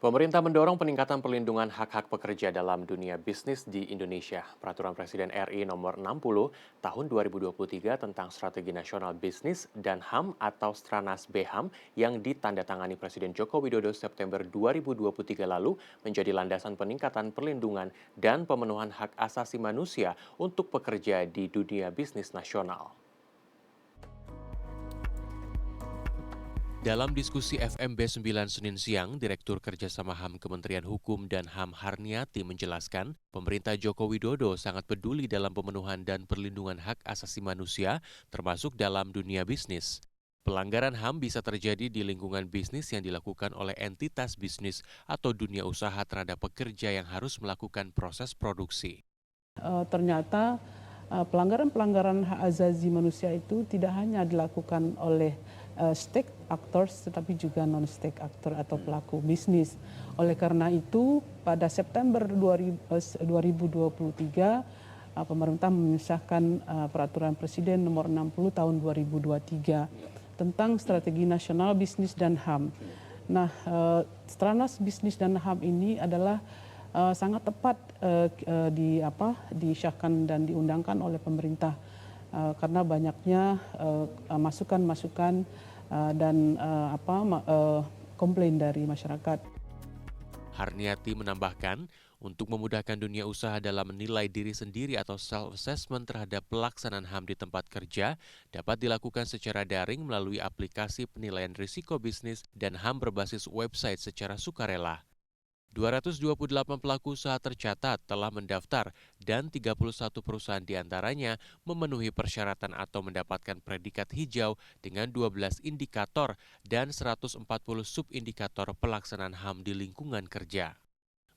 Pemerintah mendorong peningkatan perlindungan hak-hak pekerja dalam dunia bisnis di Indonesia. Peraturan Presiden RI nomor 60 tahun 2023 tentang Strategi Nasional Bisnis dan HAM atau Stranas BHAM yang ditandatangani Presiden Joko Widodo September 2023 lalu menjadi landasan peningkatan perlindungan dan pemenuhan hak asasi manusia untuk pekerja di dunia bisnis nasional. Dalam diskusi FMB 9 Senin siang, Direktur Kerjasama HAM Kementerian Hukum dan HAM Harniati menjelaskan, pemerintah Joko Widodo sangat peduli dalam pemenuhan dan perlindungan hak asasi manusia, termasuk dalam dunia bisnis. Pelanggaran HAM bisa terjadi di lingkungan bisnis yang dilakukan oleh entitas bisnis atau dunia usaha terhadap pekerja yang harus melakukan proses produksi. Ternyata pelanggaran-pelanggaran hak asasi manusia itu tidak hanya dilakukan oleh stake actors tetapi juga non-stake actor atau pelaku bisnis. Oleh karena itu pada September 2023 pemerintah mengesahkan peraturan Presiden nomor 60 tahun 2023 tentang Strategi Nasional Bisnis dan HAM. Nah, Stranas Bisnis dan HAM ini adalah sangat tepat disahkan dan diundangkan oleh pemerintah karena banyaknya masukan-masukan dan komplain dari masyarakat. Harniati menambahkan, untuk memudahkan dunia usaha dalam menilai diri sendiri atau self-assessment terhadap pelaksanaan HAM di tempat kerja dapat dilakukan secara daring melalui aplikasi penilaian risiko bisnis dan HAM berbasis website secara sukarela. 228 pelaku usaha tercatat telah mendaftar dan 31 perusahaan diantaranya memenuhi persyaratan atau mendapatkan predikat hijau dengan 12 indikator dan 140 subindikator pelaksanaan HAM di lingkungan kerja.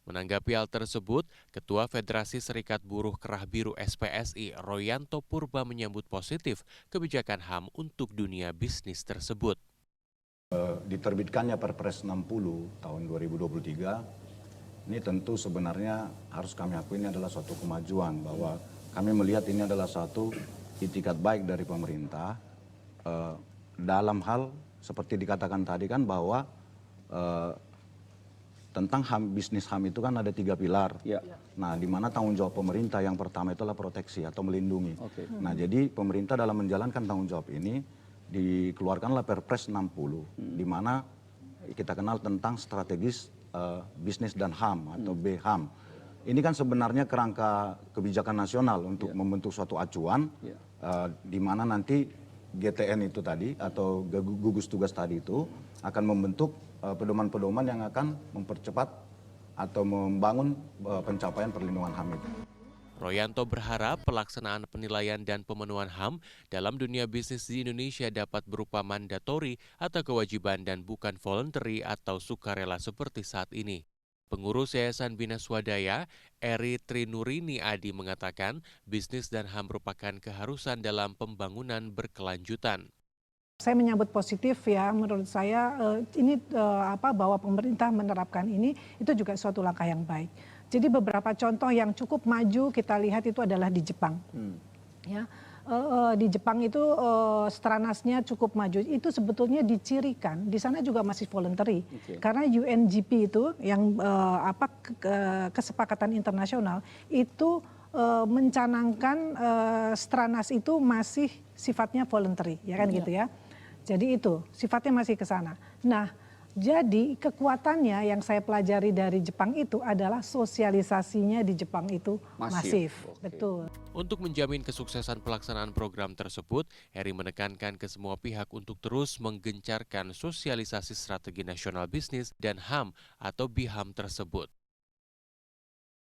Menanggapi hal tersebut, Ketua Federasi Serikat Buruh Kerah Biru SPSI Royanto Purba menyambut positif kebijakan HAM untuk dunia bisnis tersebut. Diterbitkannya Perpres 60 tahun 2023 ini tentu sebenarnya harus kami akui ini adalah suatu kemajuan bahwa kami melihat ini adalah satu itikat baik dari pemerintah dalam hal seperti dikatakan tadi kan bahwa tentang HAM, bisnis HAM itu kan ada 3 pilar. Ya. Nah, di mana tanggung jawab pemerintah yang pertama itulah proteksi atau melindungi. Okay. Nah, jadi pemerintah dalam menjalankan tanggung jawab ini dikeluarkanlah Perpres 60 di mana kita kenal tentang strategis bisnis dan HAM atau BHAM. Ini kan sebenarnya kerangka kebijakan nasional untuk membentuk suatu acuan di mana nanti GTN itu tadi atau gugus tugas tadi itu akan membentuk pedoman-pedoman yang akan mempercepat atau membangun pencapaian perlindungan HAM itu. Royanto berharap pelaksanaan penilaian dan pemenuhan HAM dalam dunia bisnis di Indonesia dapat berupa mandatori atau kewajiban dan bukan voluntary atau sukarela seperti saat ini. Pengurus Yayasan Bina Swadaya, Eri Trinurini Adi mengatakan bisnis dan HAM merupakan keharusan dalam pembangunan berkelanjutan. Saya menyambut positif ya, menurut saya ini bahwa pemerintah menerapkan ini itu juga suatu langkah yang baik. Jadi beberapa contoh yang cukup maju kita lihat itu adalah di Jepang. Ya, di Jepang itu Stranasnya cukup maju. Itu sebetulnya dicirikan. Di sana juga masih voluntary. Karena UNGP itu yang kesepakatan internasional itu mencanangkan Stranas itu masih sifatnya voluntary, ya kan gitu ya. Jadi itu sifatnya masih ke sana. Nah, jadi kekuatannya yang saya pelajari dari Jepang itu adalah sosialisasinya di Jepang itu masif. Betul. Untuk menjamin kesuksesan pelaksanaan program tersebut, Eri menekankan ke semua pihak untuk terus menggencarkan sosialisasi strategi nasional bisnis dan HAM atau BHAM tersebut.